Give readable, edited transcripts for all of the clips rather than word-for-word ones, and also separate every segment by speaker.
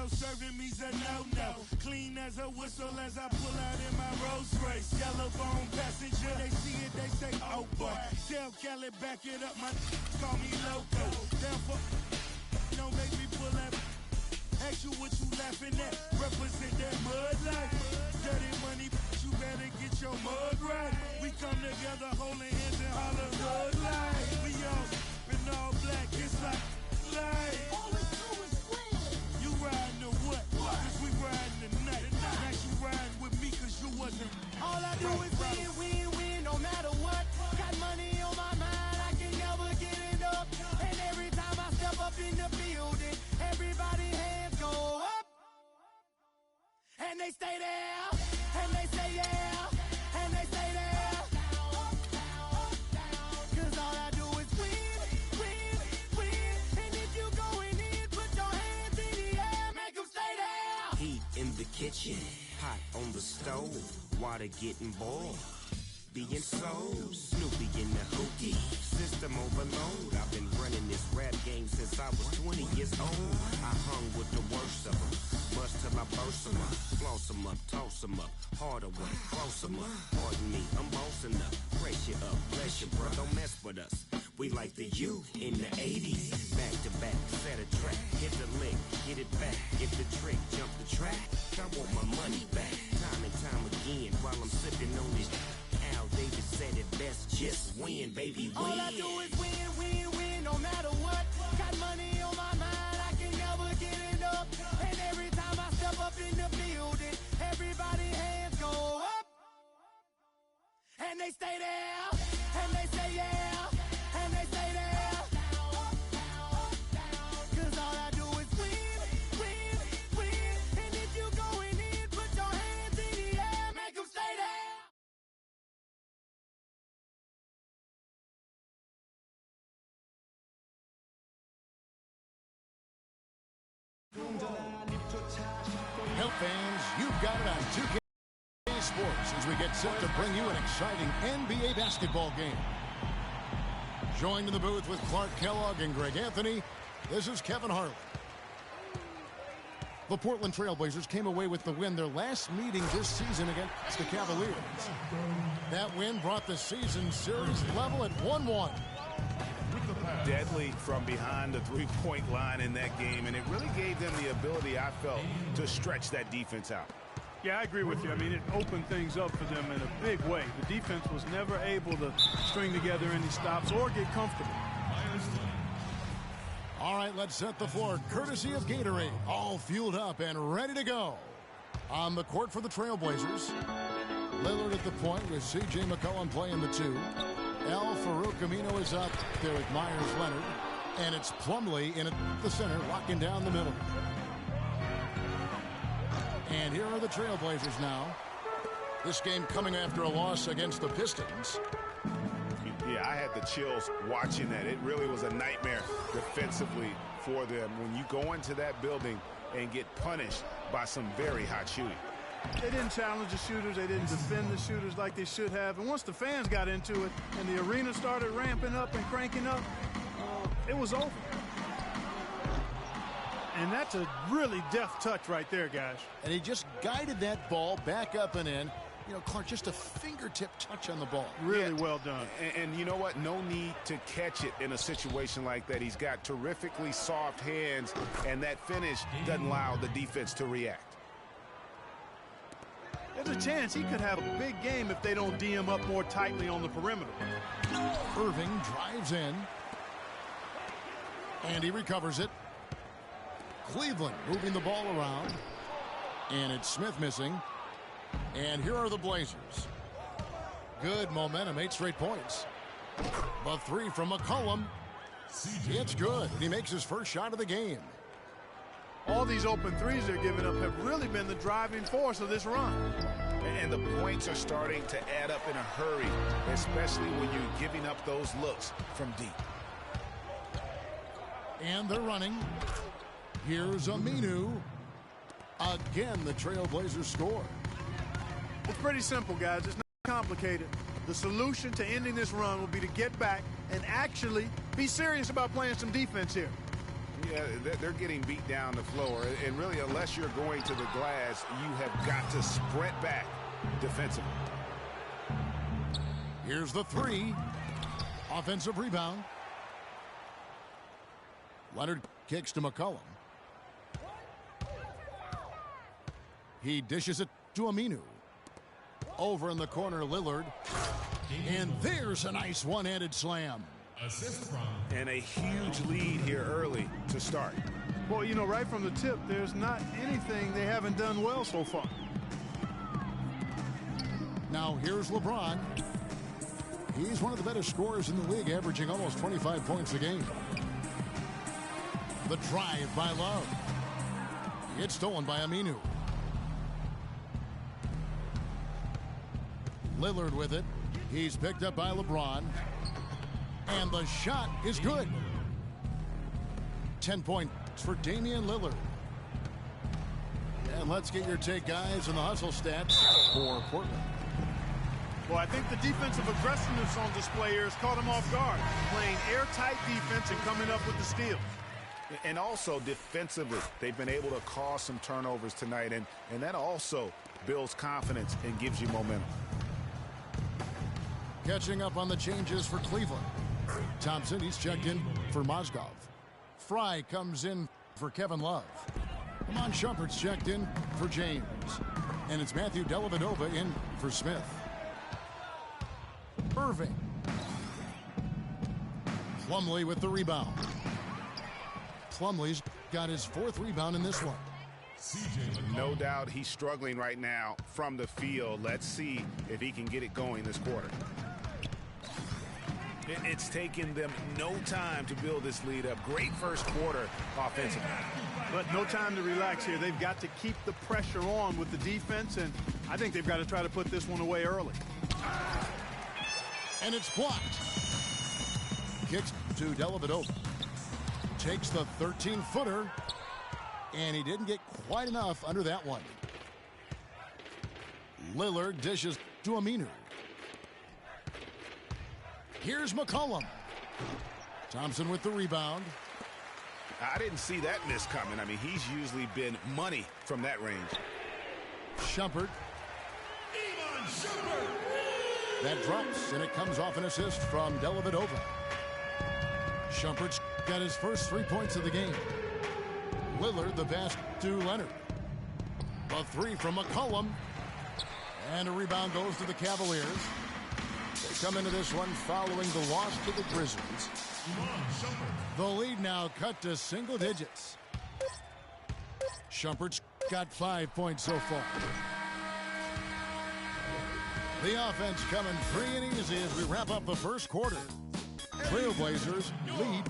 Speaker 1: serving me's a no-no. Clean as a whistle as I pull out in my Rolls Royce. Yellow bone passenger, they see it, they say, oh boy. Tell Kelly, back it up, my call me loco. Therefore, don't make me pull that. Ask you what you laughing at. Represent that mud life. Dirty money, you better get your mug right. We come together holding hands and holler mud life. We all in all black, it's like life.
Speaker 2: All we do is win.
Speaker 1: You riding or what? Cause we riding tonight. Now you riding with me cause you wasn't.
Speaker 3: All I do is win, win, win, no matter what. Got money on my mind, I can never get it up. And every time I step up in the building, everybody hands go up. And they stay there, and they say yeah, and they stay there. Cause all I do is win, win, win. And if you going in, put your hands in the air, make them stay there.
Speaker 4: Heat in the kitchen, hot on the stove, water getting boiled. Being sold, Snoopy in the hookie, system overload. I've been running this rap game since I was 20 years old. I hung with the worst of them, bust till I burst them up, floss them up, toss them up, harder work, close them up. Pardon me, I'm bossing up, brace you up, bless you, bro, don't mess with us. We like the U in the 80s, back to back, set a track, hit the lick, get it back, get the trick, jump the track. I want my money back, time and time again, while I'm sipping on this. Al Davis said it best, just win, baby, win.
Speaker 3: All I do is win, win, win, no matter what. Got money on my mind, I can never get it up. And every time I step up in the building, everybody hands go up. And they stay there, and they say yeah, and they stay there. Cause all I do is win, win, win. And if you going in, put your hands in the air, make them stay there.
Speaker 5: Help fans, you've got it on 2K Sports as we get set to bring you an exciting NBA basketball game. Joined in the booth with Clark Kellogg and Greg Anthony, this is Kevin Harlan. The Portland Trailblazers came away with the win their last meeting this season against the Cavaliers. That win brought the season series level at 1-1.
Speaker 6: Deadly from behind the three-point line in that game, and it really gave them the ability, I felt, to stretch that defense out.
Speaker 7: Yeah, I agree with you. I mean, it opened things up for them in a big way. The defense was never able to string together any stops or get comfortable.
Speaker 5: All right, let's set the floor courtesy of Gatorade. All fueled up and ready to go. On the court for the Trailblazers, Lillard at the point with C.J. McCollum playing the 2. El Farouk Amino is up there with Myers Leonard. And it's Plumlee in at the center, locking down the middle. And here are the Trailblazers now. This game coming after a loss against the Pistons.
Speaker 6: Yeah, I had the chills watching that. It really was a nightmare defensively for them when you go into that building and get punished by some very hot shooting.
Speaker 7: They didn't challenge the shooters. They didn't defend the shooters like they should have. And once the fans got into it and the arena started ramping up and cranking up, it was over. And that's a really deft touch right there, guys.
Speaker 5: And he just guided that ball back up and in. You know, Clark, just a fingertip touch on the ball.
Speaker 7: Really well done.
Speaker 6: And you know what? No need to catch it in a situation like that. He's got terrifically soft hands, and that finish doesn't allow the defense to react.
Speaker 7: There's a chance he could have a big game if they don't D him up more tightly on the perimeter.
Speaker 5: Irving drives in. And he recovers it. Cleveland moving the ball around. And it's Smith missing. And here are the Blazers. Good momentum, 8 straight points. The 3 from McCollum. It's good. He makes his first shot of the game.
Speaker 7: All these open threes they're giving up have really been the driving force of this run.
Speaker 6: And the points are starting to add up in a hurry, especially when you're giving up those looks from deep.
Speaker 5: And they're running. Here's Aminu. Again, the Trailblazers score.
Speaker 7: It's pretty simple, guys. It's not complicated. The solution to ending this run will be to get back and actually be serious about playing some defense here.
Speaker 6: Yeah, they're getting beat down the floor. And really, unless you're going to the glass, you have got to sprint back defensively.
Speaker 5: Here's the three. Offensive rebound. Leonard kicks to McCollum. He dishes it to Aminu. Over in the corner, Lillard. And there's a nice one-handed slam.
Speaker 2: Assist from.
Speaker 6: And a huge lead here early to start.
Speaker 7: Well, you know, right from the tip, there's not anything they haven't done well so far.
Speaker 5: Now here's LeBron. He's one of the better scorers in the league, averaging almost 25 points a game. The drive by Love. It's stolen by Aminu. Lillard with it. He's picked up by LeBron. And the shot is good. 10 points for Damian Lillard. And let's get your take, guys, on the hustle stats for Portland.
Speaker 7: Well, I think the defensive aggressiveness on display here has caught them off guard, playing airtight defense and coming up with the steal.
Speaker 6: And also defensively, they've been able to cause some turnovers tonight, and that also builds confidence and gives you momentum.
Speaker 5: Catching up on the changes for Cleveland. Thompson, he's checked in for Mozgov. Fry comes in for Kevin Love. Iman Shumpert's checked in for James. And it's Matthew Dellavedova in for Smith. Irving. Plumlee with the rebound. Plumlee's got his fourth rebound in this one.
Speaker 6: No doubt he's struggling right now from the field. Let's see if he can get it going this quarter. It's taken them no time to build this lead up. Great first quarter offensively.
Speaker 7: But no time to relax here. They've got to keep the pressure on with the defense, and I think they've got to try to put this one away early.
Speaker 5: And it's blocked. Kicks to Dellavedova. Takes the 13-footer, and he didn't get quite enough under that one. Lillard dishes to Aminu. Here's McCollum. Thompson with the rebound.
Speaker 6: I didn't see that miss coming. I mean, he's usually been money from that range.
Speaker 5: Shumpert. That drops, and it comes off an assist from Dellavedova. Shumpert's got his first 3 points of the game. Lillard the pass to Leonard. A three from McCollum. And a rebound goes to the Cavaliers. They come into this one following the loss to the Grizzlies. The lead now cut to single digits. Shumpert's got 5 points so far. The offense coming free and easy as we wrap up the first quarter. Trailblazers lead.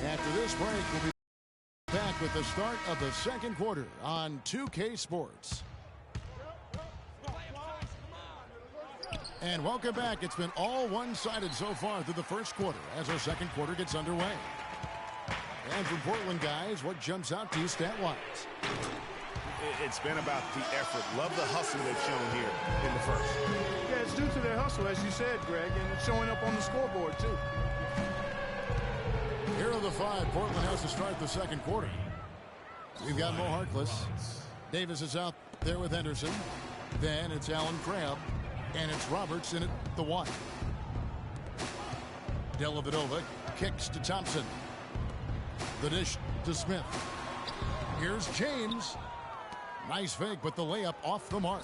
Speaker 5: After this break, we'll be back with the start of the second quarter on 2K Sports. And welcome back. It's been all one-sided so far through the first quarter as our second quarter gets underway. And from Portland, guys, what jumps out to you stat-wise?
Speaker 6: It's been about the effort. Love the hustle they've shown here in the first.
Speaker 7: Yeah, it's due to their hustle, as you said, Greg, and it's showing up on the scoreboard, too.
Speaker 5: Here are the five Portland has to start the second quarter. We've got Mo Harkless. Davis is out there with Henderson. Then it's Allen Crabb. And it's Roberts in at the one. Dellavedova kicks to Thompson. The dish to Smith. Here's James. Nice fake, but the layup off the mark.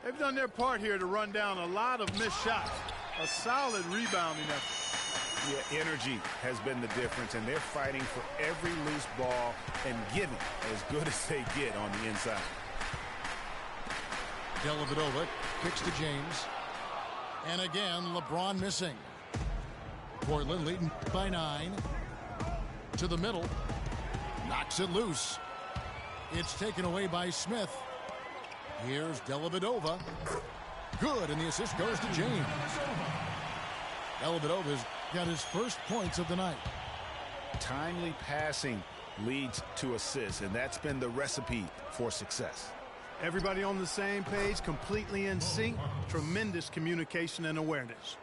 Speaker 7: They've done their part here to run down a lot of missed shots. A solid rebounding effort.
Speaker 6: Yeah, energy has been the difference, and they're fighting for every loose ball and giving as good as they get on the inside.
Speaker 5: Dellavedova kicks to James. And again, LeBron missing. Portland leading by 9. To the middle. Knocks it loose. It's taken away by Smith. Here's Dellavedova. Good, and the assist goes to James. Dellavedova's got his first points of the night.
Speaker 6: Timely passing leads to assists, and that's been the recipe for success.
Speaker 7: Everybody on the same page, completely in sync. Tremendous communication and awareness.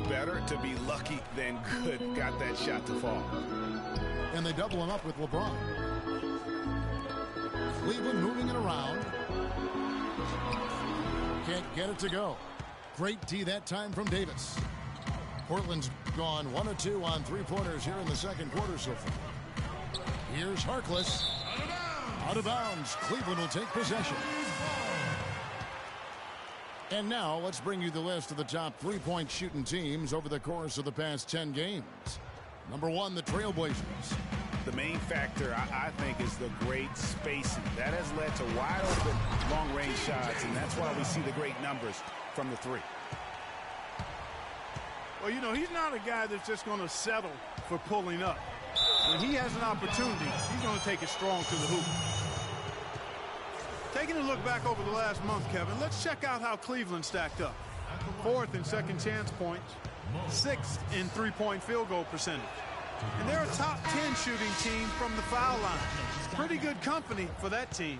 Speaker 6: Better better to be lucky than good. Got that shot to fall.
Speaker 5: And they double him up with LeBron. Cleveland moving it around. Can't get it to go. Great D that time from Davis. Portland's gone 1 of 2 on three-pointers here in the second quarter so far. Here's Harkless. Out of bounds. Cleveland will take possession. And now let's bring you the list of the top three-point shooting teams over the course of the past 10 games. Number 1, the Trailblazers.
Speaker 6: The main factor, I think, is the great spacing. That has led to wide open, long-range shots, and that's why we see the great numbers from the three.
Speaker 7: Well, you know, he's not a guy that's just going to settle for pulling up. When he has an opportunity, he's going to take it strong to the hoop. Taking a look back over the last month, Kevin, let's check out how Cleveland stacked up. 4th in second chance points, 6th in three-point field goal percentage. And they're a top 10 shooting team from the foul line. Pretty good company for that team.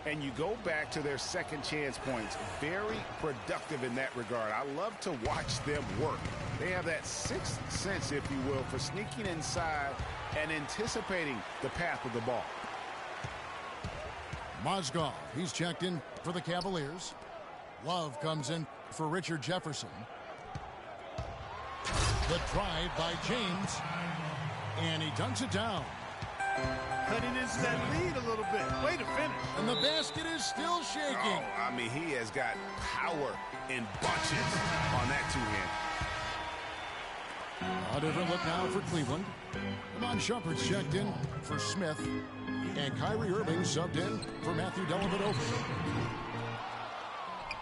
Speaker 6: And you go back to their second chance points, very productive in that regard. I love to watch them work. They have that sixth sense, if you will, for sneaking inside and anticipating the path of the ball.
Speaker 5: Mozgov, he's checked in for the Cavaliers. Love comes in for Richard Jefferson. The drive by James, and he dunks it down.
Speaker 7: Cutting into that lead a little bit. Way to finish.
Speaker 5: And the basket is still shaking.
Speaker 6: Oh, I mean, he has got power in bunches on that two-hand.
Speaker 5: A different look now for Cleveland. Amon Shumpert's checked in for Smith. And Kyrie Irving subbed in for Matthew Dellavedova.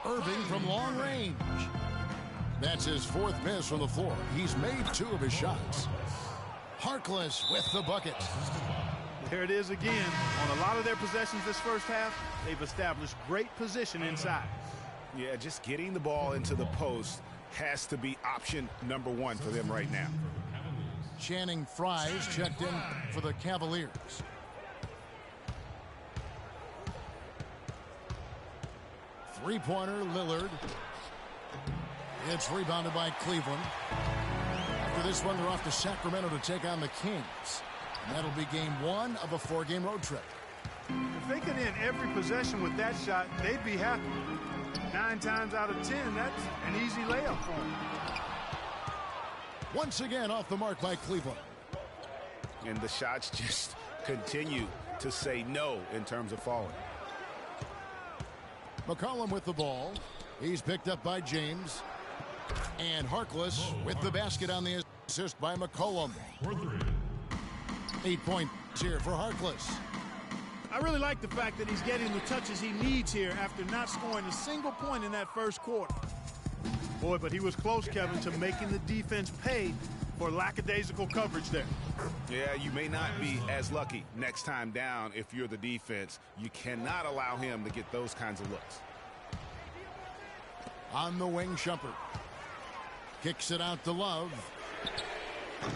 Speaker 5: Irving from long range. That's his 4th miss from the floor. He's made 2 of his shots. Harkless with the bucket.
Speaker 7: There it is again. On a lot of their possessions this first half, they've established great position inside.
Speaker 6: Yeah, just getting the ball into the post has to be option number 1 for them right now.
Speaker 5: Channing Frye's checked in for the Cavaliers. Three-pointer, Lillard. It's rebounded by Cleveland. After this one, they're off to Sacramento to take on the Kings. And that'll be game 1 of a 4-game road trip.
Speaker 7: If they could end every possession with that shot, they'd be happy. 9 times out of 10, that's an easy layup for them.
Speaker 5: Once again, off the mark by Cleveland.
Speaker 6: And the shots just continue to say no in terms of falling.
Speaker 5: McCollum with the ball. He's picked up by James. And Harkless with the basket on the assist by McCollum. 8 points here for Harkless.
Speaker 7: I really like the fact that he's getting the touches he needs here after not scoring a single point in that first quarter. Boy, but he was close, Kevin, to making the defense pay for lackadaisical coverage there.
Speaker 6: Yeah, you may not be as lucky next time down if you're the defense. You cannot allow him to get those kinds of looks.
Speaker 5: On the wing, Shumpert. Kicks it out to Love.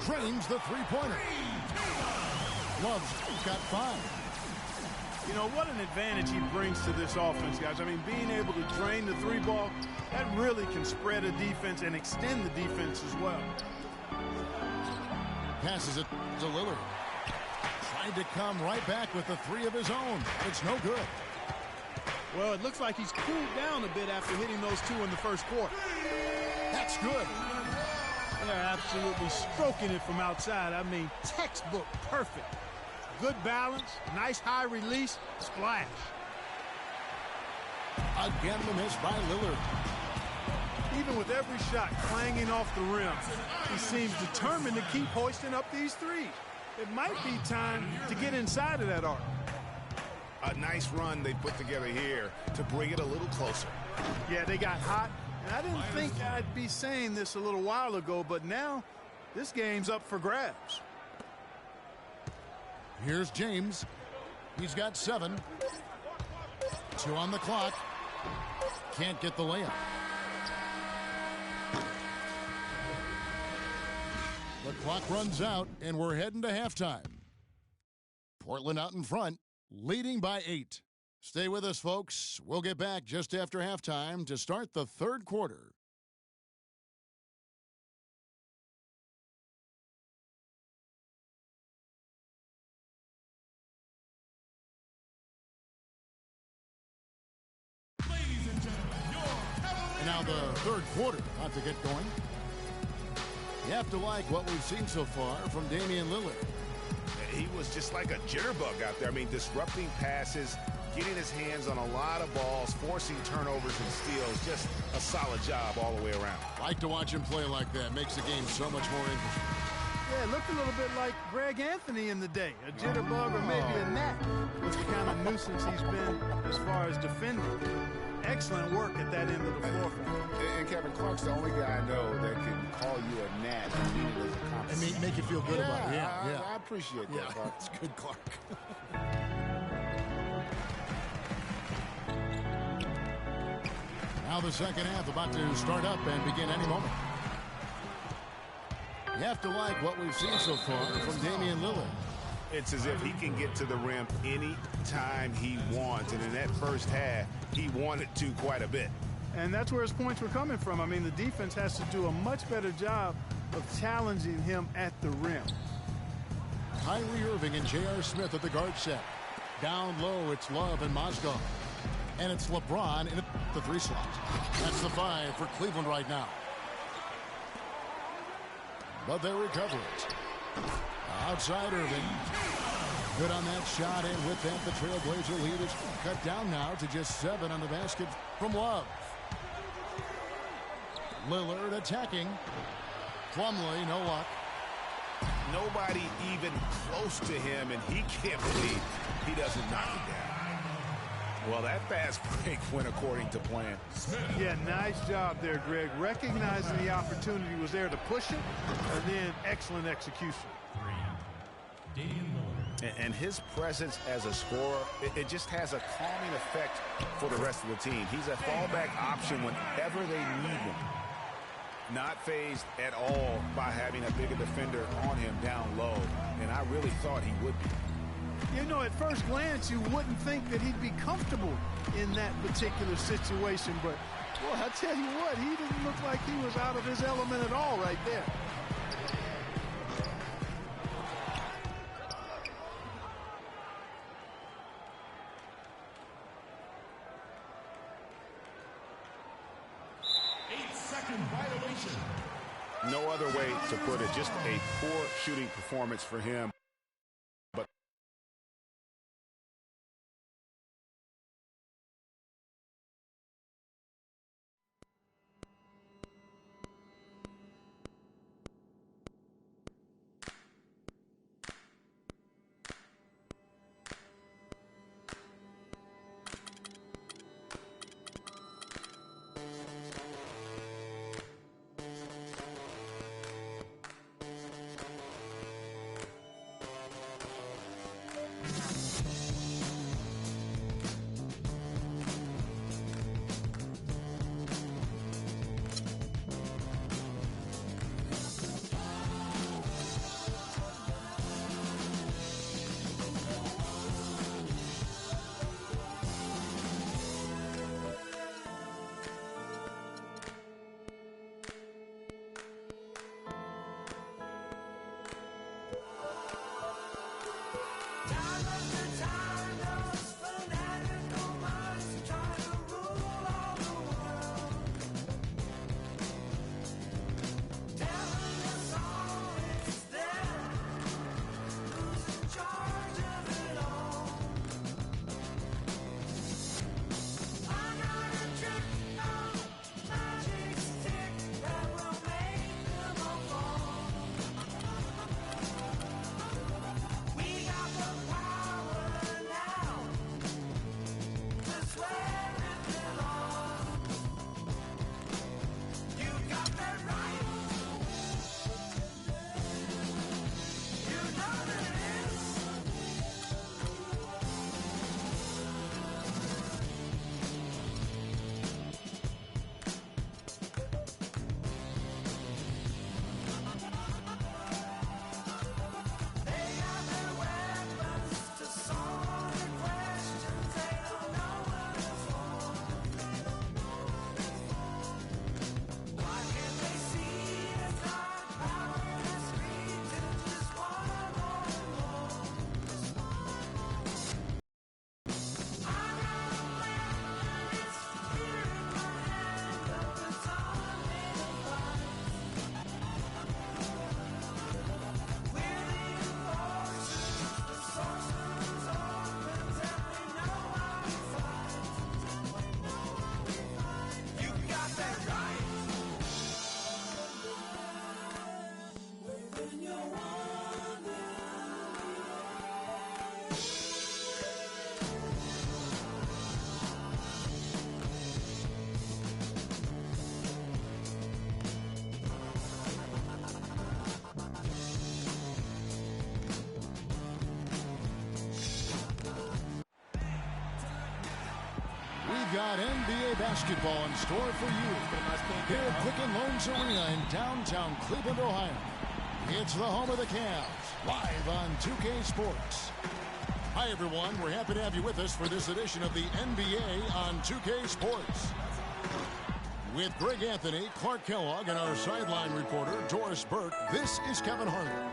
Speaker 5: Drains the three-pointer. Love's got 5.
Speaker 7: You know, what an advantage he brings to this offense, guys. I mean, being able to drain the 3-ball, that really can spread a defense and extend the defense as well.
Speaker 5: Passes it to Lillard. Tried to come right back with the 3 of his own. It's no good.
Speaker 7: Well, it looks like he's cooled down a bit after hitting those 2 in the first quarter.
Speaker 5: That's good.
Speaker 7: They're absolutely stroking it from outside. I mean, textbook perfect. Good balance, nice high release, splash.
Speaker 5: Again, the miss by Lillard.
Speaker 7: Even with every shot clanging off the rim, he seems determined to keep hoisting up these threes. It might be time to get inside of that arc.
Speaker 6: A nice run they put together here to bring it a little closer.
Speaker 7: Yeah, they got hot. And I didn't think I'd be saying this a little while ago, but now this game's up for grabs.
Speaker 5: Here's James. He's got 7. 2 on the clock. Can't get the layup. The clock runs out, and we're heading to halftime. Portland out in front, leading by 8. Stay with us, folks. We'll get back just after halftime to start the third quarter. now the third quarter about to get going. You have to like what we've seen so far from Damian Lillard.
Speaker 6: He was just like a jitterbug out there. I mean, disrupting passes, getting his hands on a lot of balls, forcing turnovers and steals. Just a solid job all the way around.
Speaker 5: Like to watch him play like that. Makes the game so much more interesting.
Speaker 7: Yeah, it looked a little bit like Greg Anthony in the day. A jitterbug or maybe a gnat was the kind of nuisance he's been as far as defending. Excellent work at that end of the floor for him.
Speaker 6: And Kevin Clark's the only guy I know that can call you a gnat and mean it as a compliment.
Speaker 5: And make you feel good about it. Yeah,
Speaker 6: I appreciate that, Clark.
Speaker 5: It's good, Clark. Now the second half about to start up and begin any moment. You have to like what we've seen so far from Damian Lillard.
Speaker 6: It's as if he can get to the rim any time he wants. And in that first half, he wanted to quite a bit.
Speaker 7: And that's where his points were coming from. I mean, the defense has to do a much better job of challenging him at the rim.
Speaker 5: Kyrie Irving and J.R. Smith at the guard set. Down low, it's Love and Mozgov. And it's LeBron in the 3 slot. That's the 5 for Cleveland right now. But they recover it. Outside Irving. Good on that shot, and with that, the Trailblazer lead is cut down now to just 7 on the basket from Love. Lillard attacking. Plumlee, no luck.
Speaker 6: Nobody even close to him, and he can't believe he doesn't knock it down. Well, that fast break went according to plan.
Speaker 7: Yeah, nice job there, Greg. Recognizing the opportunity was there to push it, and then excellent execution.
Speaker 6: And his presence as a scorer, it just has a calming effect for the rest of the team. He's a fallback option whenever they need him. Not fazed at all by having a bigger defender on him down low, and I really thought he would be.
Speaker 7: You know, at first glance, you wouldn't think that he'd be comfortable in that particular situation, but, boy, I tell you what, he didn't look like he was out of his element at all right there.
Speaker 6: No other way to put it, just a poor shooting performance for him. But
Speaker 5: We've got NBA basketball in store for you here at Quicken Loans Arena in downtown Cleveland, Ohio. It's the home of the Cavs, live on 2K Sports. Hi, everyone. We're happy to have you with us for this edition of the NBA on 2K Sports. With Greg Anthony, Clark Kellogg, and our sideline reporter, Doris Burke, this is Kevin Harlan.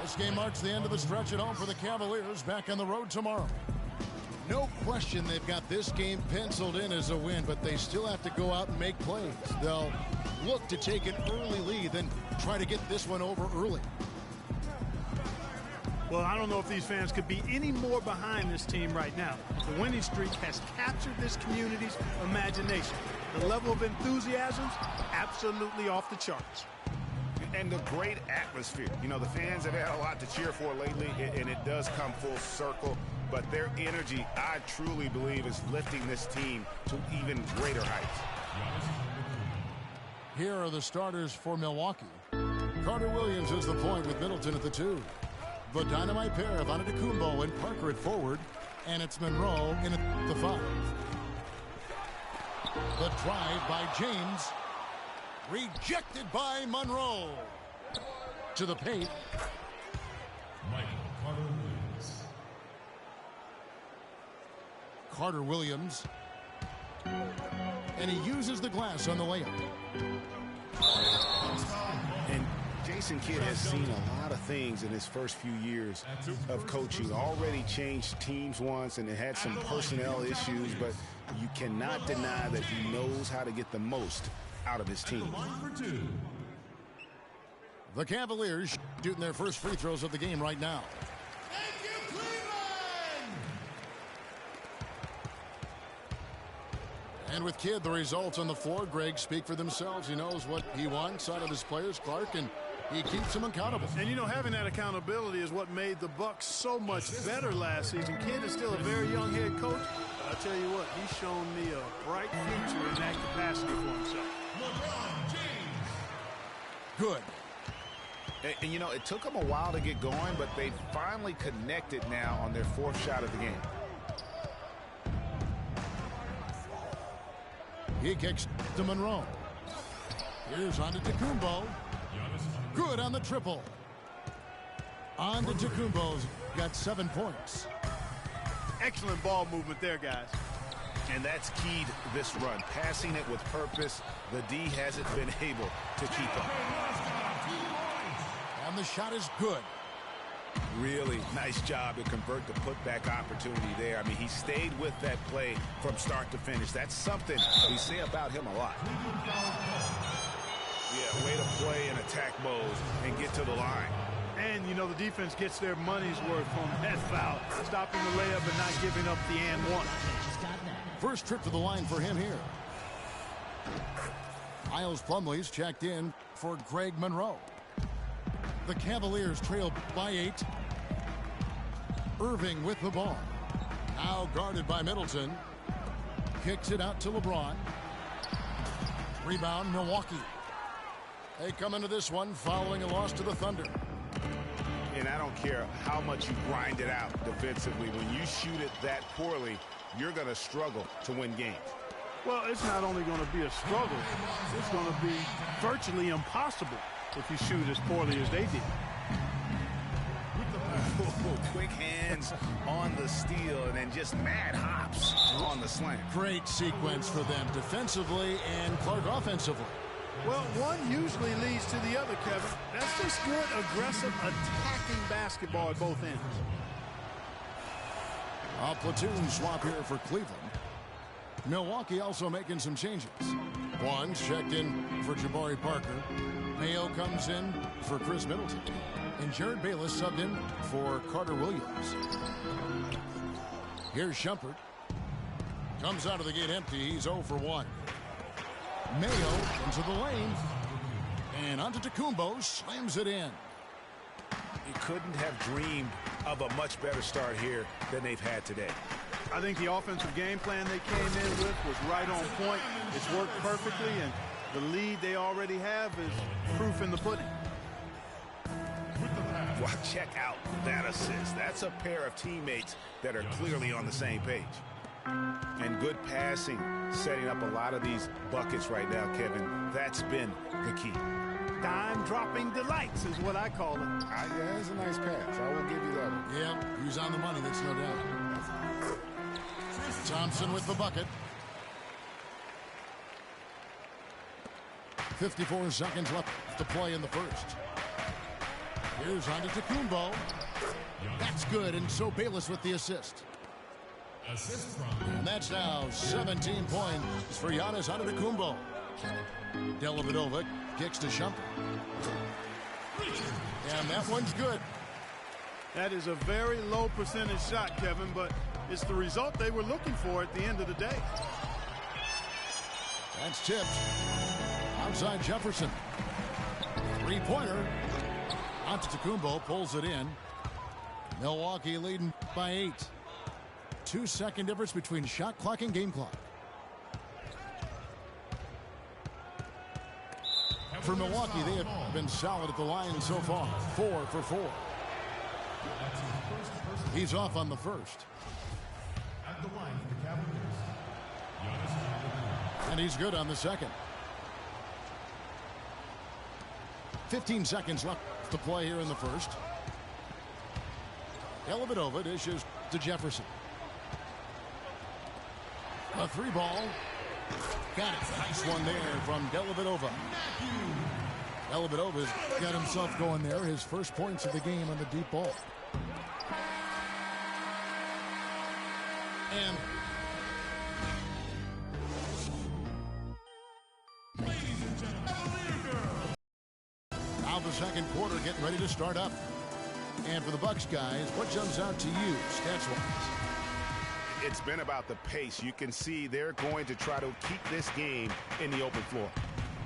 Speaker 5: This game marks the end of the stretch at home for the Cavaliers, back on the road tomorrow. No question they've got this game penciled in as a win, but they still have to go out and make plays. They'll look to take an early lead, then try to get this one over early.
Speaker 7: Well, I don't know if these fans could be any more behind this team right now. The winning streak has captured this community's imagination. The level of enthusiasm's absolutely off the charts.
Speaker 6: And the great atmosphere. You know, the fans have had a lot to cheer for lately, and it does come full circle. But their energy, I truly believe, is lifting this team to even greater heights.
Speaker 5: Here are the starters for Milwaukee. Carter Williams is the point with Middleton at the 2. The dynamite pair of Antetokounmpo and Parker at forward, and it's Monroe in at the 5. The drive by James. Rejected by Monroe. To the paint. Carter Williams. And he uses the glass on the layup.
Speaker 6: And Jason Kidd has seen a lot of things in his first few years of coaching. Already changed teams once and it had some personnel issues, but you cannot deny that he knows how to get the most out of his team.
Speaker 5: The Cavaliers shooting their first free throws of the game right now.
Speaker 1: Thank you, Cleveland!
Speaker 5: And with Kidd, the results on the floor, Greg, speak for themselves. He knows what he wants out of his players, Clark, and he keeps them accountable.
Speaker 7: And, you know, having that accountability is what made the Bucks so much better last season. Kidd is still a very young head coach. But I'll tell you what, he's shown me a bright future in that capacity for himself.
Speaker 5: Good.
Speaker 6: And, you know, it took them a while to get going, but they finally connected now on their 4th shot of the game.
Speaker 5: He kicks to Monroe. Here's Antetokounmpo. Good on the triple. Antetokounmpo's got 7 points.
Speaker 7: Excellent ball movement there, guys.
Speaker 6: And that's keyed this run. Passing it with purpose. The D hasn't been able to keep up.
Speaker 5: And the shot is good.
Speaker 6: Really nice job to convert the putback opportunity there. I mean, he stayed with that play from start to finish. That's something we say about him a lot. Yeah, way to play in attack mode and get to the line.
Speaker 7: And, you know, the defense gets their money's worth on that foul. Stopping the layup and not giving up the and one.
Speaker 5: First trip to the line for him here. Miles Plumlee's checked in for Greg Monroe. The Cavaliers trail by 8. Irving with the ball. Now guarded by Middleton. Kicks it out to LeBron. Rebound, Milwaukee. They come into this one following a loss to the Thunder.
Speaker 6: And I don't care how much you grind it out defensively. When you shoot it that poorly, you're going to struggle to win games.
Speaker 7: Well, it's not only going to be a struggle, it's going to be virtually impossible if you shoot as poorly as they did.
Speaker 6: Quick hands on the steal and then just mad hops on the slam.
Speaker 5: Great sequence for them defensively and Clark offensively.
Speaker 7: Well, one usually leads to the other, Kevin. That's just good, aggressive, attacking basketball at both ends.
Speaker 5: A platoon swap here for Cleveland. Milwaukee also making some changes. One's checked in for Jabari Parker. Mayo comes in for Chris Middleton. And Jared Bayless subbed in for Carter Williams. Here's Shumpert. Comes out of the gate empty. He's 0 for 1. Mayo into the lane. And Antetokounmpo slams it in.
Speaker 6: He couldn't have dreamed of a much better start here than they've had today.
Speaker 7: I think the offensive game plan they came in with was right on point. It's worked perfectly, and the lead they already have is proof in the pudding.
Speaker 6: Well, check out that assist. That's a pair of teammates that are clearly on the same page. And good passing, setting up a lot of these buckets right now, Kevin. That's been the key.
Speaker 7: Dime-dropping delights is what I call it.
Speaker 6: Yeah, that's a nice pass. I will give you that one.
Speaker 5: Yeah, he was on the money, that's no doubt. Thompson with the bucket. 54 seconds left to play in the first. Here's Antetokounmpo. That's good, and so Bayless with the assist. And that's now 17 points for Giannis Antetokounmpo. Dellavedova kicks to Shumpert. And that one's good.
Speaker 7: That is a very low percentage shot, Kevin, but it's the result they were looking for at the end of the day.
Speaker 5: That's tipped. Outside Jefferson. Three-pointer. Antetokounmpo pulls it in. Milwaukee leading by 8. 2-second difference between shot clock and game clock. For Milwaukee, they have been solid at the line so far. 4 for 4. He's off on the first.
Speaker 2: At the line for the Cavaliers,
Speaker 5: And he's good on the second. 15 seconds left to play here in the first. Dellavedova dishes to Jefferson. A 3-ball. Got it. Nice one there from Dellavedova. Dellavedova's got himself going there. His first points of the game on the deep ball. And now the second quarter getting ready to start up. And for the Bucks guys, what jumps out to you stats-wise?
Speaker 6: It's been about the pace. You can see they're going to try to keep this game in the open floor.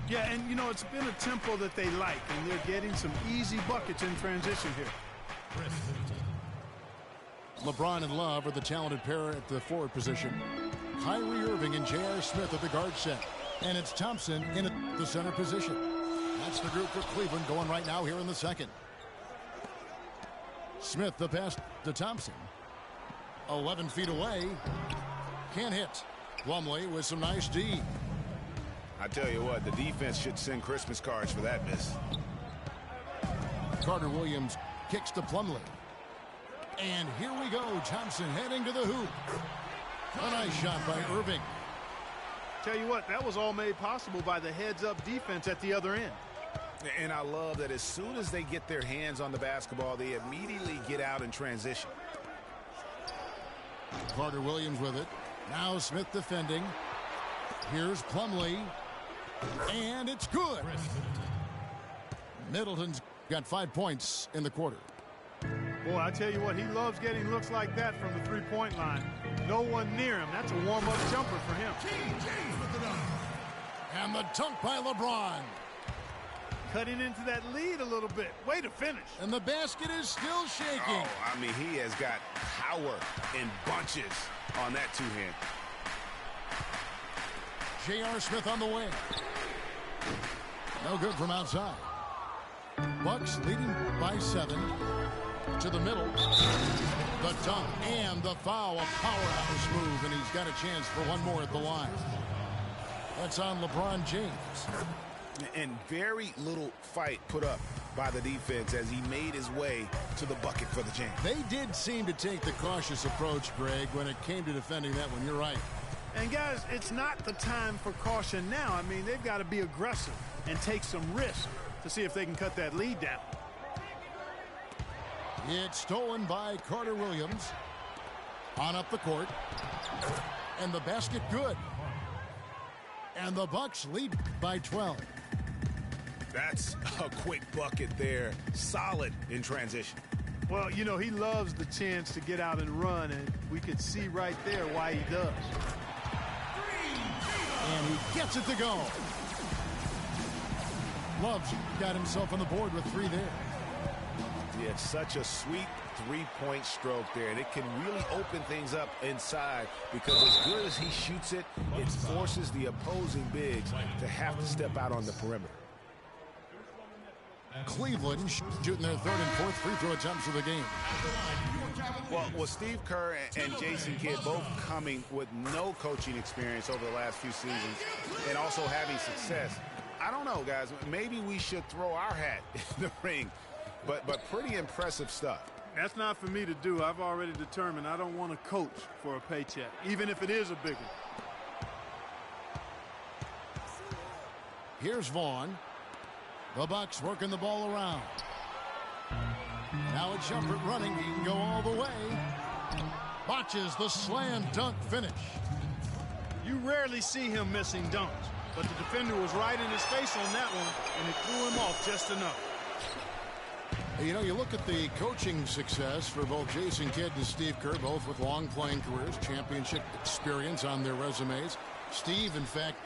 Speaker 7: Yeah, and, you know, it's been a tempo that they like, and they're getting some easy buckets in transition here.
Speaker 5: LeBron and Love are the talented pair at the forward position. Kyrie Irving and J.R. Smith at the guard set. And it's Thompson in the center position. That's the group for Cleveland going right now here in the second. Smith the pass to Thompson. 11 feet away. Can't hit. Plumlee with some nice D.
Speaker 6: I tell you what, the defense should send Christmas cards for that miss.
Speaker 5: Carter Williams kicks to Plumlee. And here we go. Thompson heading to the hoop. A nice shot by Irving.
Speaker 7: Tell you what, that was all made possible by the heads-up defense at the other end.
Speaker 6: And I love that as soon as they get their hands on the basketball, they immediately get out in transition.
Speaker 5: Carter Williams with it. Now Smith defending. Here's Plumlee. And it's good. Middleton's got 5 points in the quarter.
Speaker 7: Boy, I tell you what, he loves getting looks like that from the three-point line. No one near him. That's a warm-up jumper for him.
Speaker 5: And the dunk by LeBron.
Speaker 7: Cutting into that lead a little bit. Way to finish.
Speaker 5: And the basket is still shaking.
Speaker 6: Oh, I mean, he has got power in bunches on that two-hand.
Speaker 5: J.R. Smith on the wing. No good from outside. Bucks leading by 7. To the middle. The dunk and the foul. A powerhouse move, and he's got a chance for one more at the line. That's on LeBron James.
Speaker 6: And very little fight put up by the defense as he made his way to the bucket for the jam.
Speaker 5: They did seem to take the cautious approach, Greg, when it came to defending that one. You're right.
Speaker 7: And, guys, it's not the time for caution now. I mean, they've got to be aggressive and take some risk to see if they can cut that lead down.
Speaker 5: It's stolen by Carter Williams. On up the court. And the basket good. And the Bucks lead by 12.
Speaker 6: That's a quick bucket there. Solid in transition.
Speaker 7: Well, you know, he loves the chance to get out and run, and we could see right there why he does.
Speaker 5: And he gets it to go. Love's got himself on the board with 3 there.
Speaker 6: Yeah, it's such a sweet three-point stroke there, and it can really open things up inside because as good as he shoots it, it forces the opposing bigs to have to step out on the perimeter.
Speaker 5: Cleveland shooting their third and fourth free throw attempts of the game.
Speaker 6: Well, Steve Kerr and Jason Kidd both coming with no coaching experience over the last few seasons and also having success. I don't know, guys. Maybe we should throw our hat in the ring, but pretty impressive stuff.
Speaker 7: That's not for me to do. I've already determined I don't want to coach for a paycheck, even if it is a big one.
Speaker 5: Here's Vaughn. The Bucks working the ball around. Now it's Shumpert running. He can go all the way. Botches the slam dunk finish.
Speaker 7: You rarely see him missing dunks, but the defender was right in his face on that one, and it threw him off just enough.
Speaker 5: You know, you look at the coaching success for both Jason Kidd and Steve Kerr, both with long playing careers, championship experience on their resumes. Steve, in fact,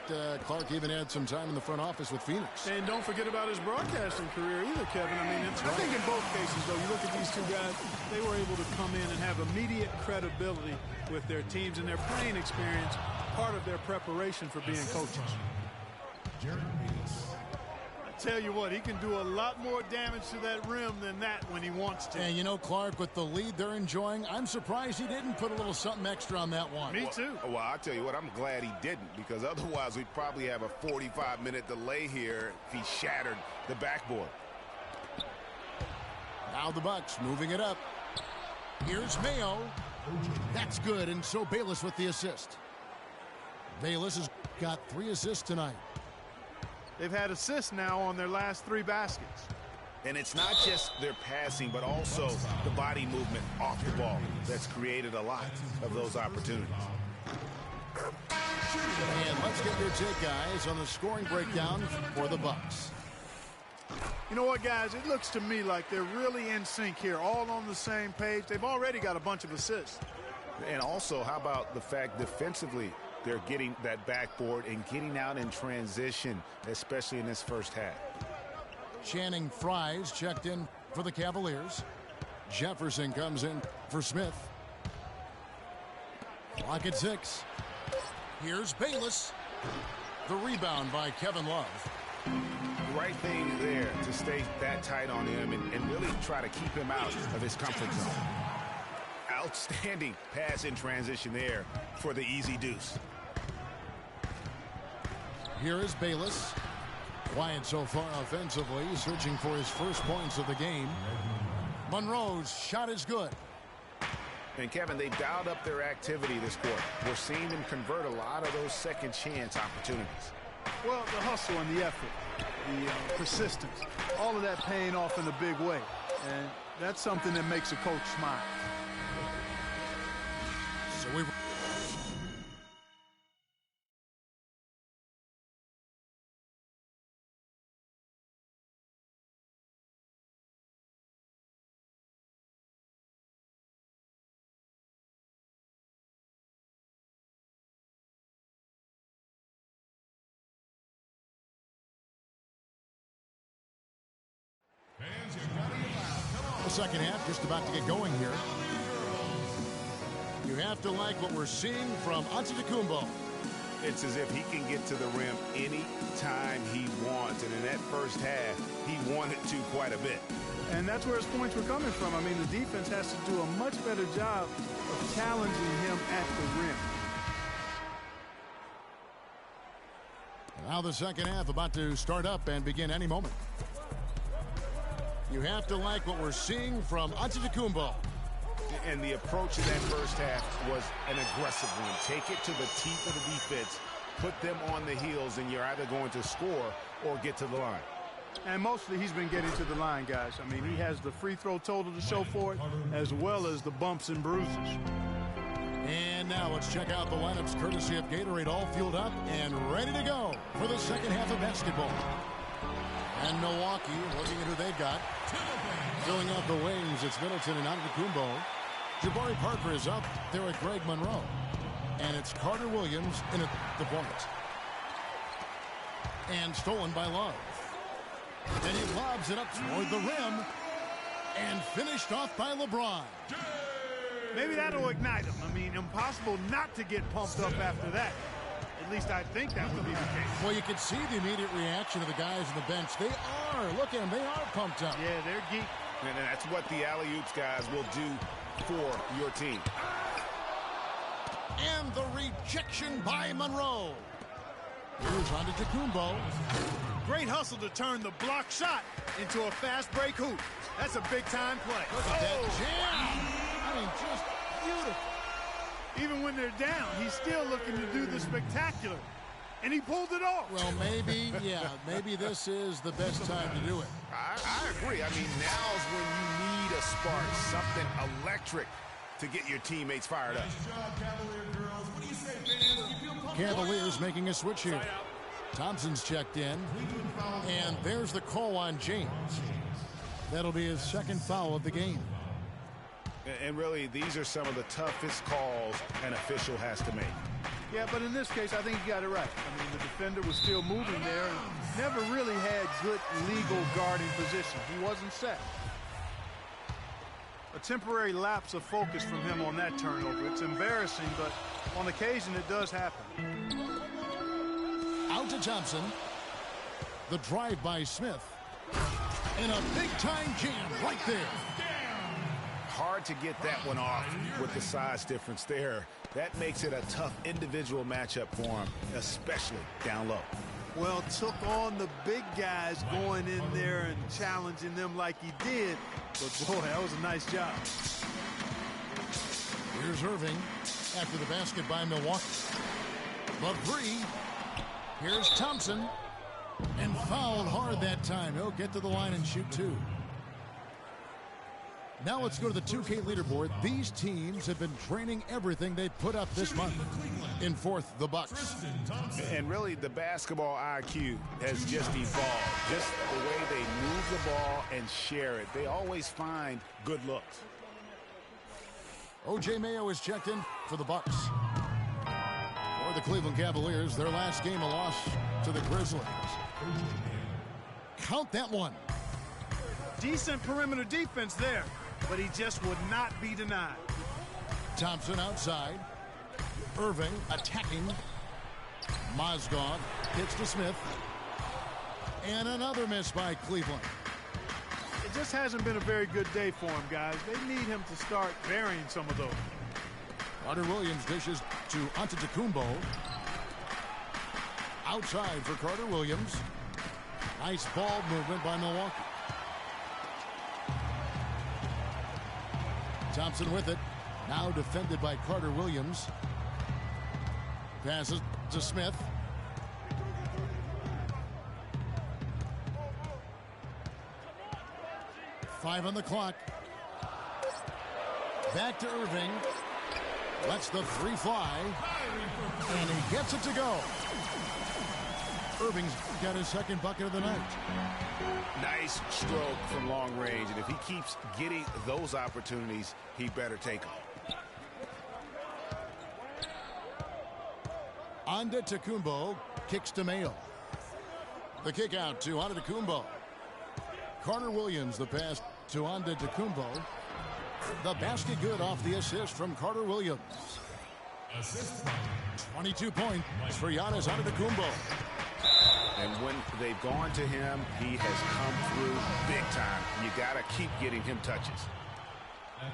Speaker 5: Clark even had some time in the front office with Phoenix.
Speaker 7: And don't forget about his broadcasting career either, Kevin. I mean, I think in both cases, though, you look at these two guys, they were able to come in and have immediate credibility with their teams and their playing experience, part of their preparation for being coaches. Tell you what, he can do a lot more damage to that rim than that when he wants to.
Speaker 5: And you know, Clark, with the lead they're enjoying, I'm surprised he didn't put a little something extra on that one.
Speaker 7: Me too.
Speaker 6: Well, I'll tell you what, I'm glad he didn't, because otherwise we'd probably have a 45-minute delay here if he shattered the backboard.
Speaker 5: Now the Bucks moving it up. Here's Mayo. That's good, and so Bayless with the assist. Bayless has got 3 assists tonight.
Speaker 7: They've had assists now on their last 3 baskets.
Speaker 6: And it's not just their passing, but also the body movement off the ball that's created a lot of those opportunities.
Speaker 5: And let's get your take, guys, on the scoring breakdown for the Bucks.
Speaker 7: You know what, guys? It looks to me like they're really in sync here, all on the same page. They've already got a bunch of assists.
Speaker 6: And also, how about the fact defensively they're getting that backboard and getting out in transition, especially in this first half.
Speaker 5: Channing Frye's checked in for the Cavaliers. Jefferson comes in for Smith. Clock at 6. Here's Bayless. The rebound by Kevin Love.
Speaker 6: Right thing there to stay that tight on him and really try to keep him out of his comfort zone. Outstanding pass in transition there for the easy deuce.
Speaker 5: Here is Bayless. Quiet so far offensively, searching for his first points of the game. Monroe's shot is good.
Speaker 6: And Kevin, they dialed up their activity this quarter. We're seeing them convert a lot of those second chance opportunities.
Speaker 7: Well, the hustle and the effort, the persistence, all of that paying off in a big way. And that's something that makes a coach smile.
Speaker 5: So we've the second half just about to get going here. You have to like what we're seeing from Antetokounmpo.
Speaker 6: It's as if he can get to the rim any time he wants. And in that first half, he wanted to quite a bit.
Speaker 7: And that's where his points were coming from. I mean, the defense has to do a much better job of challenging him at the rim.
Speaker 5: Now the second half about to start up and begin any moment. You have to like what we're seeing from Antetokounmpo.
Speaker 6: And the approach in that first half was an aggressive one. Take it to the teeth of the defense, put them on the heels, and you're either going to score or get to the line.
Speaker 7: And mostly he's been getting to the line, guys. I mean, he has the free throw total to show for it, as well as the bumps and bruises.
Speaker 5: And now let's check out the lineups courtesy of Gatorade, all fueled up and ready to go for the second half of basketball. And Milwaukee, looking at who they've got. Filling out the wings, it's Middleton and Antetokounmpo. Jabari Parker is up there at Greg Monroe. And it's Carter Williams in at the point. And stolen by Love. And he lobs it up toward the rim. And finished off by LeBron.
Speaker 7: Maybe that'll ignite him. I mean, impossible not to get pumped up after that. At least I think that would be the case.
Speaker 5: Well, you can see the immediate reaction of the guys on the bench. They are. Look at them. They are pumped up.
Speaker 7: Yeah, they're geek.
Speaker 6: And that's what the alley-oops guys will do for your team.
Speaker 5: And the rejection by Monroe. Here's on to Tacumbo.
Speaker 7: Great hustle to turn the block shot into a fast break hoop. That's a big-time play.
Speaker 5: Look at that jam. I mean, just beautiful.
Speaker 7: Even when they're down, he's still looking to do the spectacular. And he pulled it off.
Speaker 5: Well, maybe, yeah, maybe this is the best time to do it.
Speaker 6: I agree. I mean, now's when you need a spark, something electric to get your teammates fired up.
Speaker 5: Cavaliers making a switch here. Thompson's checked in. And there's the call on James. That'll be his second foul of the game.
Speaker 6: And really, these are some of the toughest calls an official has to make.
Speaker 7: Yeah, but in this case, I think he got it right. I mean, the defender was still moving there and never really had good legal guarding position. He wasn't set. A temporary lapse of focus from him on that turnover. It's embarrassing, but on occasion it does happen.
Speaker 5: Out to Thompson. The drive by Smith. And a big-time jam right there.
Speaker 6: Hard to get that one off with the size difference there. That makes it a tough individual matchup for him, especially down low.
Speaker 7: Well, took on the big guys going in there and challenging them like he did. But, boy, that was a nice job.
Speaker 5: Here's Irving after the basket by Milwaukee. The three. Here's Thompson. And fouled hard that time. He'll get to the line and shoot two. Now let's go to the 2K leaderboard. These teams have been training everything they put up this month. In fourth, the Bucks.
Speaker 6: And really, the basketball IQ has just evolved. Just the way they move the ball and share it. They always find good looks.
Speaker 5: O.J. Mayo is checked in for the Bucks. For the Cleveland Cavaliers, their last game a loss to the Grizzlies. Count that one.
Speaker 7: Decent perimeter defense there, but he just would not be denied.
Speaker 5: Thompson outside. Irving attacking. Mozgov hits to Smith. And another miss by Cleveland.
Speaker 7: It just hasn't been a very good day for him, guys. They need him to start varying some of those.
Speaker 5: Carter Williams dishes to Antetokounmpo. Outside for Carter Williams. Nice ball movement by Milwaukee. Thompson with it. Now defended by Carter Williams. Passes to Smith. Five on the clock. Back to Irving. Lets the three fly. And he gets it to go. Irving's got his second bucket of the night.
Speaker 6: Nice stroke from long range. And if he keeps getting those opportunities, he better take them.
Speaker 5: Antetokounmpo kicks to Mayo. The kick out to Antetokounmpo. Carter Williams the pass to Antetokounmpo. The basket good off the assist from Carter Williams. 22 points for Giannis Antetokounmpo.
Speaker 6: And when they've gone to him, he has come through big time. You got to keep getting him touches.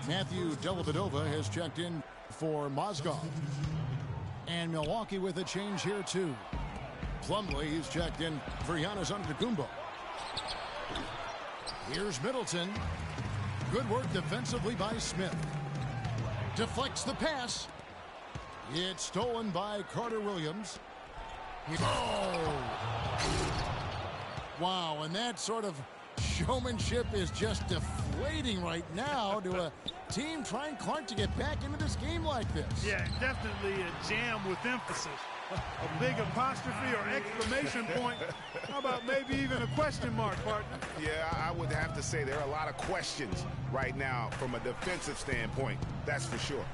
Speaker 5: Matthew Dellavedova has checked in for Mozgov. And Milwaukee with a change here too. Plumlee is checked in for Giannis Antetokounmpo. Here's Middleton. Good work defensively by Smith. Deflects the pass. It's stolen by Carter Williams. Oh! Wow, and that sort of showmanship is just deflating right now to a team trying Clark to get back into this game like this.
Speaker 7: Yeah, definitely a jam with emphasis. A big apostrophe or exclamation point. How about maybe even a question mark, partner?
Speaker 6: Yeah, I would have to say there are a lot of questions right now from a defensive standpoint. That's for sure.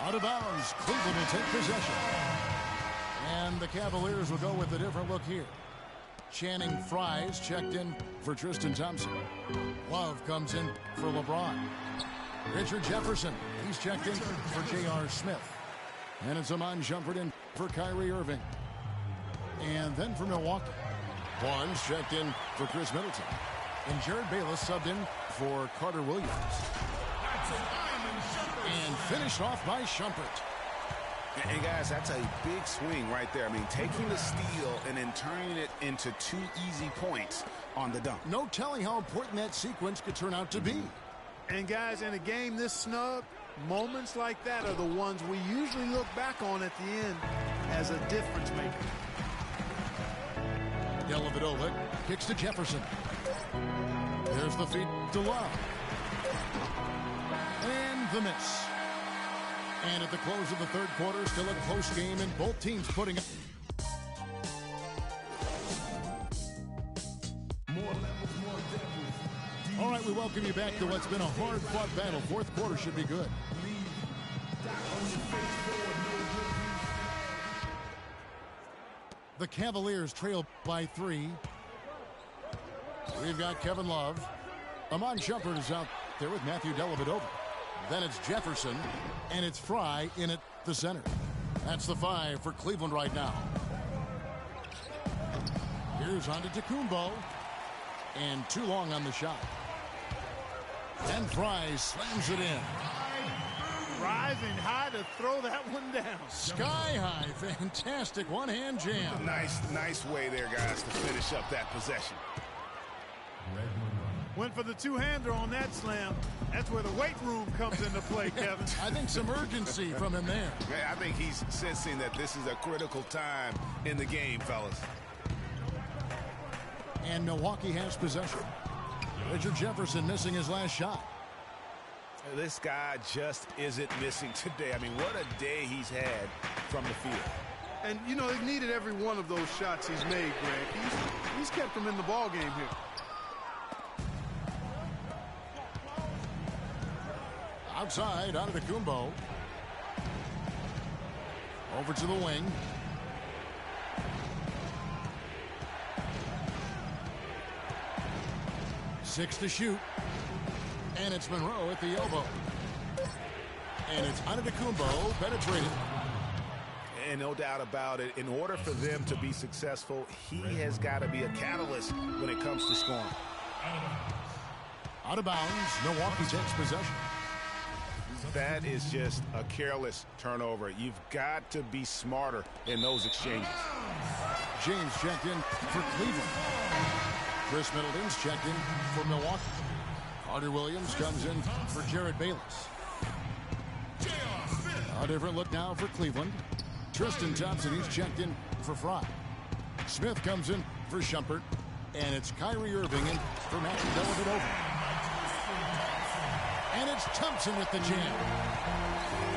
Speaker 5: Out of bounds. Cleveland will take possession. And the Cavaliers will go with a different look here. Channing Frye's checked in for Tristan Thompson. Love comes in for LeBron. Richard Jefferson, he's checked in for J.R. Smith. And it's Amon Shumpert in for Kyrie Irving. And then for Milwaukee, Barnes checked in for Chris Middleton. And Jared Bayless subbed in for Carter Williams. And finished off by Shumpert.
Speaker 6: And guys, that's a big swing right there. I mean, taking the steal and then turning it into 2 easy points on the dunk.
Speaker 5: No telling how important that sequence could turn out to be.
Speaker 7: And guys, in a game this snug, moments like that are the ones we usually look back on at the end as a difference maker.
Speaker 5: Dellavedova kicks to Jefferson. There's the feed to Love. And the miss. And at the close of the third quarter, still a close game, and both teams putting it. All right, we welcome you back to what's been a hard-fought battle. Fourth quarter should be good. The Cavaliers trail by 3. We've got Kevin Love. Amon Shumpert is out there with Matthew Dellavedova. Then it's Jefferson, and it's Fry in at the center. That's the 5 for Cleveland right now. Here's on to Tacumbo. And too long on the shot. And Fry slams it in.
Speaker 7: Rising high to throw that one down.
Speaker 5: Sky high. Fantastic one-hand jam.
Speaker 6: Nice way there, guys, to finish up that possession.
Speaker 7: Went for the two-hander on that slam. That's where the weight room comes into play, Kevin.
Speaker 5: I think some urgency from him there.
Speaker 6: I think he's sensing that this is a critical time in the game, fellas.
Speaker 5: And Milwaukee has possession. Richard Jefferson missing his last shot.
Speaker 6: This guy just isn't missing today. I mean, what a day he's had from the field.
Speaker 7: And, you know, they needed every one of those shots he's made, Greg. He's kept them in the ball game here.
Speaker 5: Outside, out of the Kumbo. Over to the wing. Six to shoot. And it's Monroe at the elbow. And it's Antetokounmpo penetrated.
Speaker 6: And no doubt about it, in order for them to be successful, he has got to be a catalyst when it comes to scoring.
Speaker 5: Out of bounds, Milwaukee takes possession.
Speaker 6: That is just a careless turnover. You've got to be smarter in those exchanges.
Speaker 5: James checked in for Cleveland. Chris Middleton's checked in for Milwaukee. Carter Williams comes in for Jared Bayless. A different look now for Cleveland. Tristan Thompson, he's checked in for Fry. Smith comes in for Shumpert. And it's Kyrie Irving in for Matthew Dellavedova. And it's Thompson with the jam.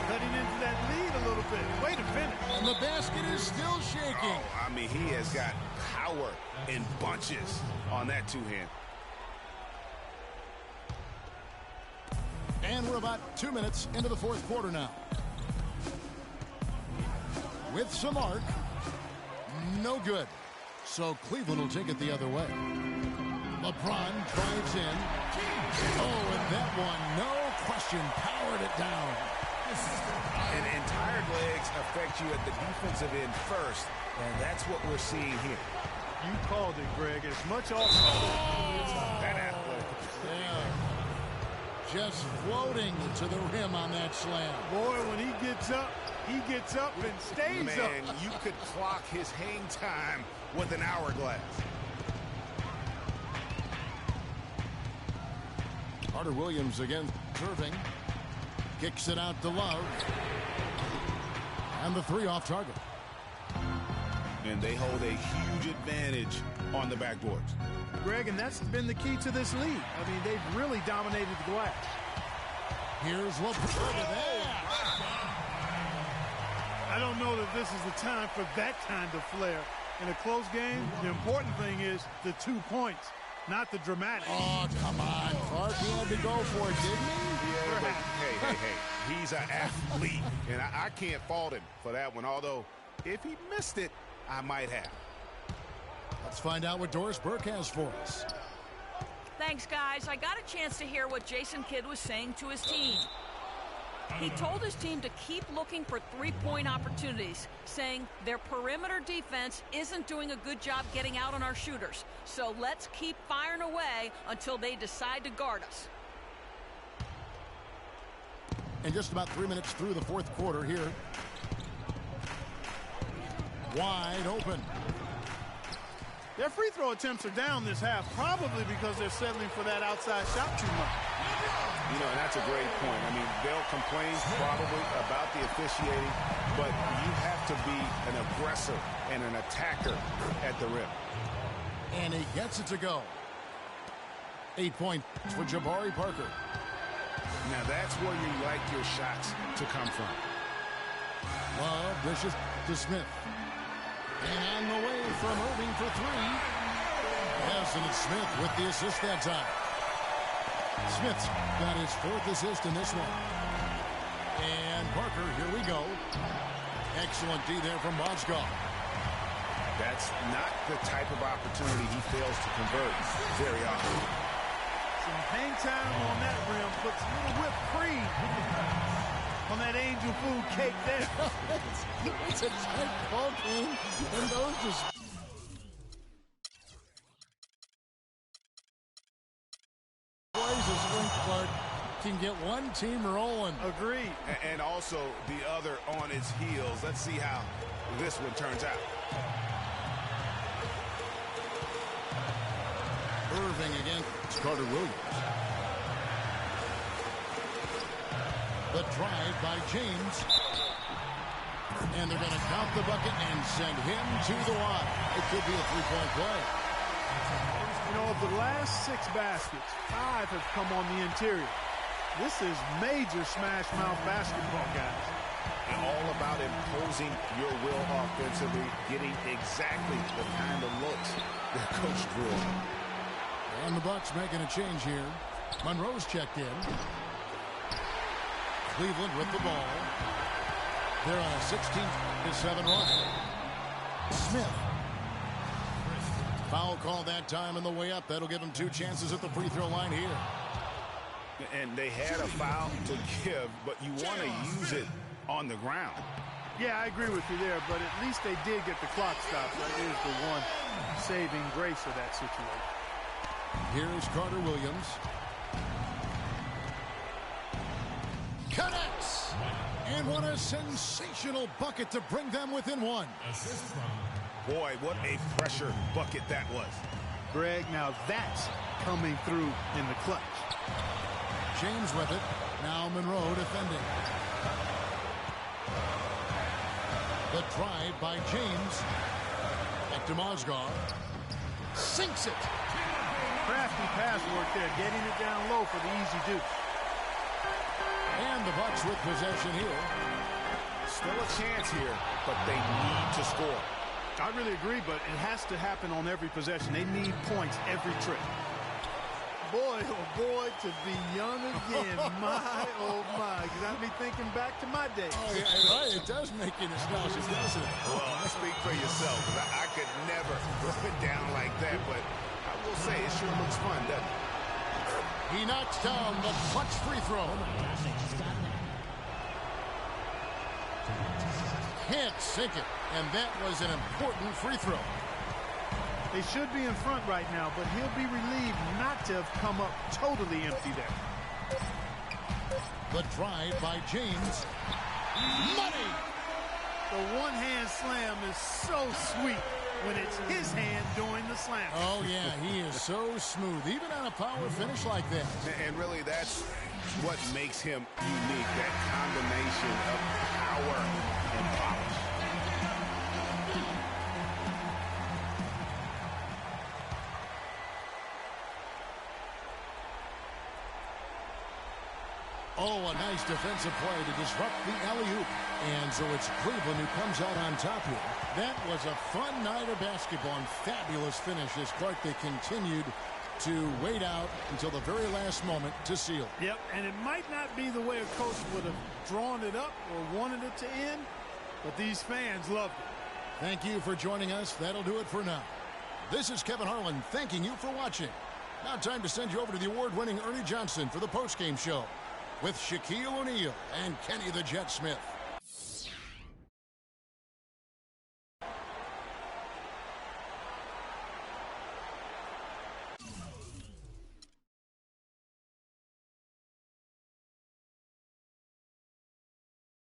Speaker 7: Cutting into that lead a little bit. Way to finish.
Speaker 5: And the basket is still shaking.
Speaker 6: Oh, I mean, he has got power in bunches on that two-hand.
Speaker 5: And we're about 2 minutes into the fourth quarter now. With some arc. No good. So Cleveland will take it the other way. LeBron drives in. Oh, and that one, no question, powered it down.
Speaker 6: And tired legs affect you at the defensive end first, and that's what we're seeing here.
Speaker 7: You called it, Greg. As much off.
Speaker 6: That athletic.
Speaker 5: Yeah. Just floating to the rim on that slam.
Speaker 7: Boy, when he gets up and stays up.
Speaker 6: Man, you could clock his hang time with an hourglass.
Speaker 5: Carter Williams against Irving. Kicks it out to Love. And the 3 off target.
Speaker 6: And they hold a huge advantage on the backboards.
Speaker 7: Greg, and that's been the key to this league. I mean, they've really dominated the glass.
Speaker 5: Here's LeBron.
Speaker 7: I don't know that this is the time for that kind of flair. In a close game, the important thing is the 2 points, not the dramatic.
Speaker 5: Oh, come on, Clark. He had to go for it, didn't he?
Speaker 6: Yeah, but hey. He's an athlete, and I can't fault him for that one. Although, if he missed it, I might have.
Speaker 5: Let's find out what Doris Burke has for us.
Speaker 8: Thanks, guys. I got a chance to hear what Jason Kidd was saying to his team. He told his team to keep looking for three-point opportunities, saying their perimeter defense isn't doing a good job getting out on our shooters. So let's keep firing away until they decide to guard us.
Speaker 5: And just about 3 minutes through the fourth quarter here. Wide open.
Speaker 7: Their free throw attempts are down this half, probably because they're settling for that outside shot too much.
Speaker 6: You know, and that's a great point. I mean, they'll complain probably about the officiating, but you have to be an aggressor and an attacker at the rim.
Speaker 5: And he gets it to go. 8 points for Jabari Parker.
Speaker 6: Now that's where you like your shots to come from.
Speaker 5: Love dishes to Smith. And on the way from Irving for three. Yes, and it's Smith with the assist that time. Smith's got his fourth assist in this one. And Parker, here we go. Excellent D there from Mozgov.
Speaker 6: That's not the type of opportunity he fails to convert very often.
Speaker 7: Some hang time on that rim puts a little whipped cream on that angel food cake there.
Speaker 5: It's a tight ball game, and those just... can get one team rolling.
Speaker 7: Agreed.
Speaker 6: And also the other on its heels. Let's see how this one turns out.
Speaker 5: Irving against Carter Williams. The drive by James. And they're going to count the bucket and send him to the line. It could be a three-point play.
Speaker 7: You know, of the last 6 baskets, 5 have come on the interior. This is major smash-mouth basketball, guys.
Speaker 6: And all about imposing your will offensively, getting exactly the kind of looks that Coach drills.
Speaker 5: And the Bucks making a change here. Monroe's checked in. Cleveland with the ball. They're on a 16-7 run. Smith. Foul call that time on the way up. That'll give him 2 chances at the free throw line here.
Speaker 6: And they had a foul to give, but you want to use it on the ground.
Speaker 7: Yeah, I agree with you there, but at least they did get the clock stopped. That is the one saving grace of that situation.
Speaker 5: Here's Carter Williams. Connects! And what a sensational bucket to bring them within 1.
Speaker 6: Boy, what a pressure bucket that was.
Speaker 7: Greg, now that's coming through in the clutch.
Speaker 5: James with it. Now Monroe defending. The drive by James. Back to Mozgov. Sinks it.
Speaker 7: Crafty pass work there, getting it down low for the easy deuce.
Speaker 5: And the Bucks with possession here.
Speaker 6: Still a chance here, but they need to score.
Speaker 7: I really agree, but it has to happen on every possession. They need points every trip. Boy, oh boy, to be young again. My, oh my. You got to be thinking back to my days.
Speaker 5: Oh, yeah, right. It does make you nostalgic, doesn't it?
Speaker 6: Well, speak for yourself, because I could never throw it down like that, but I will say it sure looks fun, doesn't it?
Speaker 5: He knocks down the clutch free throw. Can't sink it, and that was an important free throw.
Speaker 7: They should be in front right now, but he'll be relieved not to have come up totally empty there.
Speaker 5: The drive by James. Money!
Speaker 7: The one-hand slam is so sweet when it's his hand doing the slam.
Speaker 5: Oh, yeah, he is so smooth, even on a power finish like that.
Speaker 6: And really, that's what makes him unique, that combination of power and polish.
Speaker 5: Oh, a nice defensive play to disrupt the alley-oop. And so it's Cleveland who comes out on top here. That was a fun night of basketball and fabulous finish as Clark, they continued to wait out until the very last moment to seal.
Speaker 7: Yep, and it might not be the way a coach would have drawn it up or wanted it to end, but these fans loved it.
Speaker 5: Thank you for joining us. That'll do it for now. This is Kevin Harlan thanking you for watching. Now time to send you over to the award-winning Ernie Johnson for the postgame show. with Shaquille O'Neal and Kenny the Jet Smith.